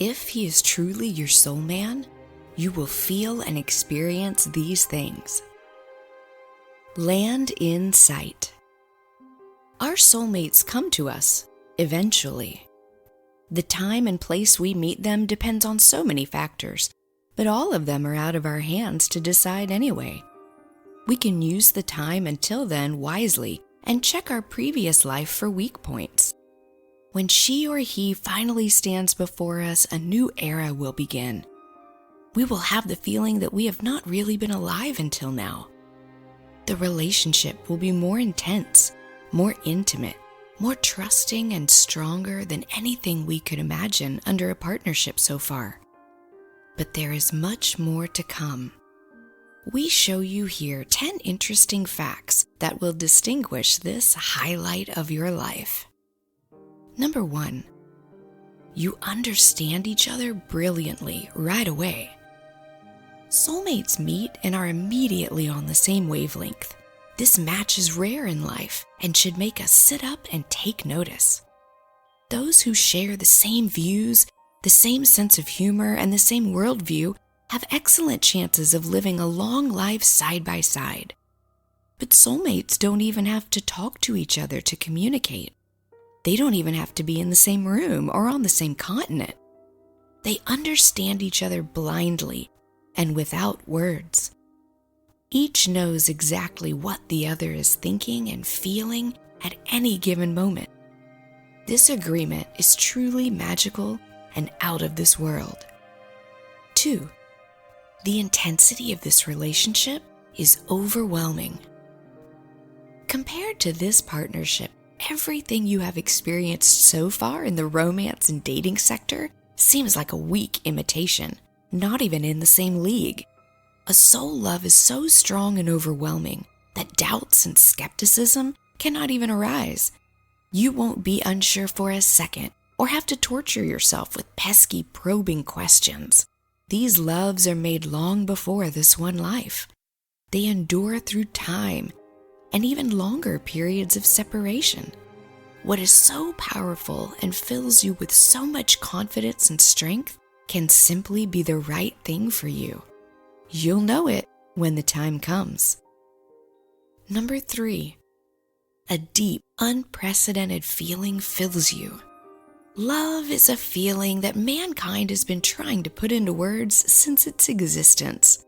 If he is truly your soul man, you will feel and experience these things. Land in sight. Our soulmates come to us, eventually. The time and place we meet them depends on so many factors, but all of them are out of our hands to decide anyway. We can use the time until then wisely and check our previous life for weak points. When she or he finally stands before us, a new era will begin. We will have the feeling that we have not really been alive until now. The relationship will be more intense, more intimate, more trusting and stronger than anything we could imagine under a partnership so far. But there is much more to come. We show you here 10 interesting facts that will distinguish this highlight of your life. Number 1, you understand each other brilliantly right away. Soulmates meet and are immediately on the same wavelength. This match is rare in life and should make us sit up and take notice. Those who share the same views, the same sense of humor, and the same worldview have excellent chances of living a long life side by side. But soulmates don't even have to talk to each other to communicate. They don't even have to be in the same room or on the same continent. They understand each other blindly and without words. Each knows exactly what the other is thinking and feeling at any given moment. This agreement is truly magical and out of this world. 2, the intensity of this relationship is overwhelming. Compared to this partnership, everything you have experienced so far in the romance and dating sector seems like a weak imitation, not even in the same league. A soul love is so strong and overwhelming that doubts and skepticism cannot even arise. You won't be unsure for a second or have to torture yourself with pesky probing questions. These loves are made long before this one life. They endure through time and even longer periods of separation. What is so powerful and fills you with so much confidence and strength can simply be the right thing for you. You'll know it when the time comes. Number 3, a deep, unprecedented feeling fills you. Love is a feeling that mankind has been trying to put into words since its existence.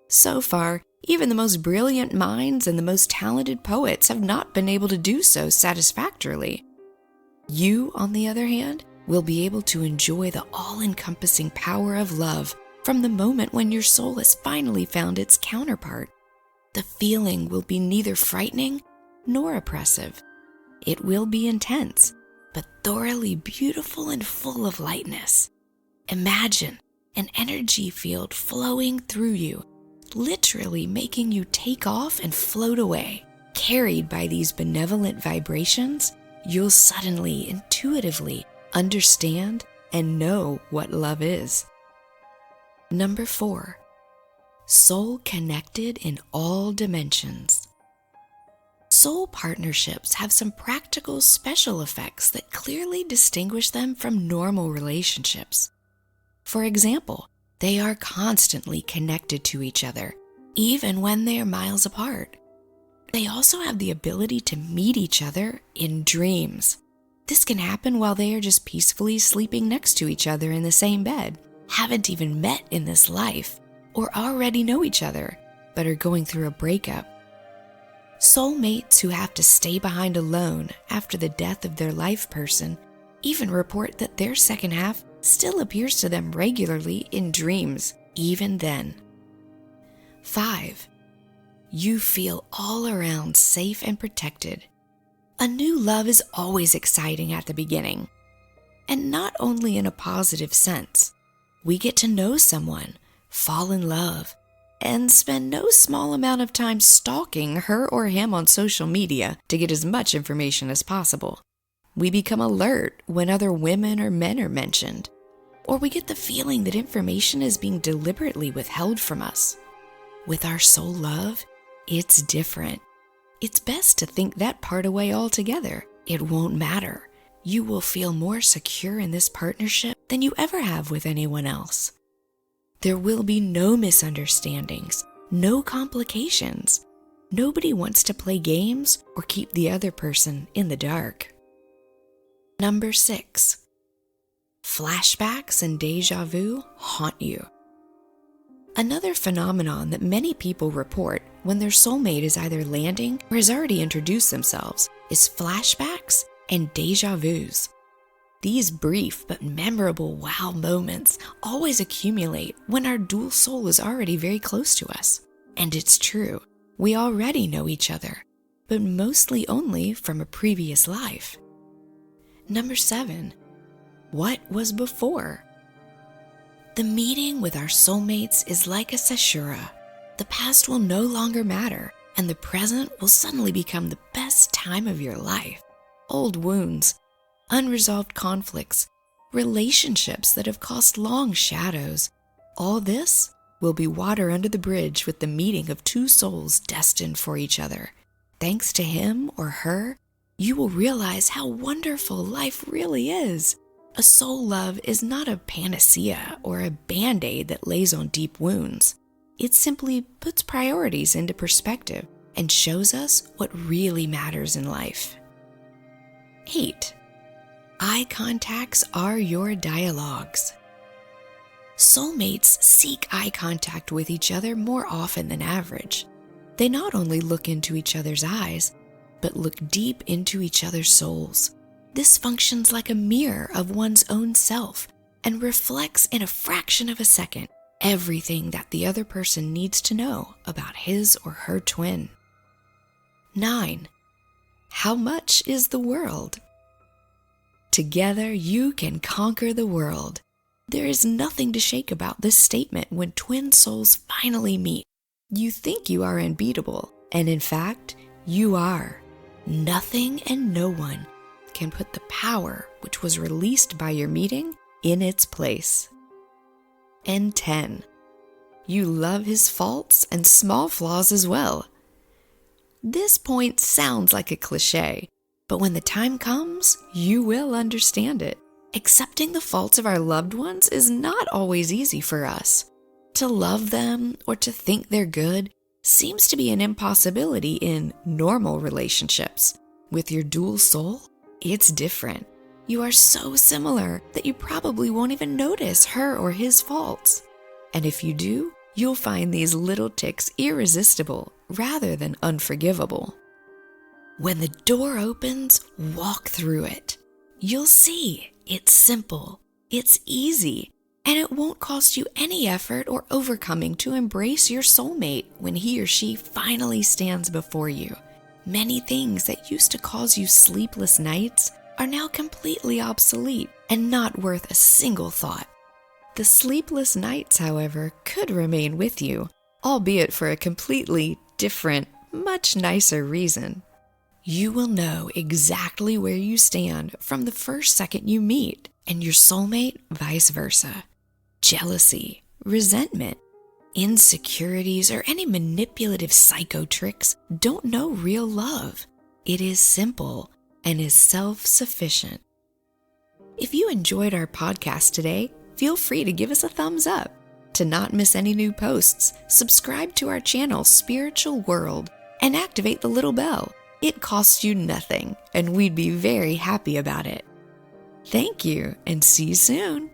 So far, even the most brilliant minds and the most talented poets have not been able to do so satisfactorily. You, on the other hand, will be able to enjoy the all-encompassing power of love from the moment when your soul has finally found its counterpart. The feeling will be neither frightening nor oppressive. It will be intense, but thoroughly beautiful and full of lightness. Imagine an energy field flowing through you, literally making you take off and float away. Carried by these benevolent vibrations, you'll suddenly, intuitively understand and know what love is. Number 4, soul connected in all dimensions. Soul partnerships have some practical special effects that clearly distinguish them from normal relationships. For example, they are constantly connected to each other, even when they are miles apart. They also have the ability to meet each other in dreams. This can happen while they are just peacefully sleeping next to each other in the same bed, haven't even met in this life, or already know each other, but are going through a breakup. Soulmates who have to stay behind alone after the death of their life person even report that their second half still appears to them regularly in dreams, even then. 5, you feel all around safe and protected. A new love is always exciting at the beginning, and not only in a positive sense. We get to know someone, fall in love, and spend no small amount of time stalking her or him on social media to get as much information as possible. We become alert when other women or men are mentioned, or we get the feeling that information is being deliberately withheld from us. With our soul love, it's different. It's best to think that part away altogether. It won't matter. you will feel more secure in this partnership than you ever have with anyone else. There will be no misunderstandings, no complications. Nobody wants to play games or keep the other person in the dark. Number 6. Flashbacks and déjà vu haunt you. Another phenomenon that many people report when their soulmate is either landing or has already introduced themselves is flashbacks and déjà vus. These brief but memorable wow moments always accumulate when our dual soul is already very close to us. And it's true, we already know each other, but mostly only from a previous life. Number 7. What was before? The meeting with our soulmates is like a Sashura. The past will no longer matter, and the present will suddenly become the best time of your life. Old wounds, unresolved conflicts, relationships that have cast long shadows, all this will be water under the bridge with the meeting of two souls destined for each other. Thanks to him or her, you will realize how wonderful life really is. A soul love is not a panacea or a band-aid that lays on deep wounds. It simply puts priorities into perspective and shows us what really matters in life. 8. Eye contacts are your dialogues. Soulmates seek eye contact with each other more often than average. They not only look into each other's eyes, but look deep into each other's souls. This functions like a mirror of one's own self and reflects in a fraction of a second everything that the other person needs to know about his or her twin. 9. How much is the world? Together you can conquer the world. There is nothing to shake about this statement when twin souls finally meet. You think you are unbeatable, and in fact, you are. Nothing and no one can put the power which was released by your meeting in its place. And 10. You love his faults and small flaws as well. This point sounds like a cliche, but when the time comes, you will understand it. Accepting the faults of our loved ones is not always easy for us. To love them or to think they're good seems to be an impossibility in normal relationships. With your dual soul, it's different. You are so similar that you probably won't even notice her or his faults. And if you do, you'll find these little tics irresistible rather than unforgivable. When the door opens, walk through it. You'll see it's simple, it's easy, and it won't cost you any effort or overcoming to embrace your soulmate when he or she finally stands before you. Many things that used to cause you sleepless nights are now completely obsolete and not worth a single thought. The sleepless nights, however, could remain with you, albeit for a completely different, much nicer reason. You will know exactly where you stand from the first second you meet, and your soulmate vice versa. Jealousy, resentment, insecurities, or any manipulative psycho tricks don't know real love. It is simple and is self-sufficient. If you enjoyed our podcast today, feel free to give us a thumbs up. To not miss any new posts, subscribe to our channel Spiritual World and activate the little bell. It costs you nothing, and we'd be very happy about it. Thank you, and see you soon.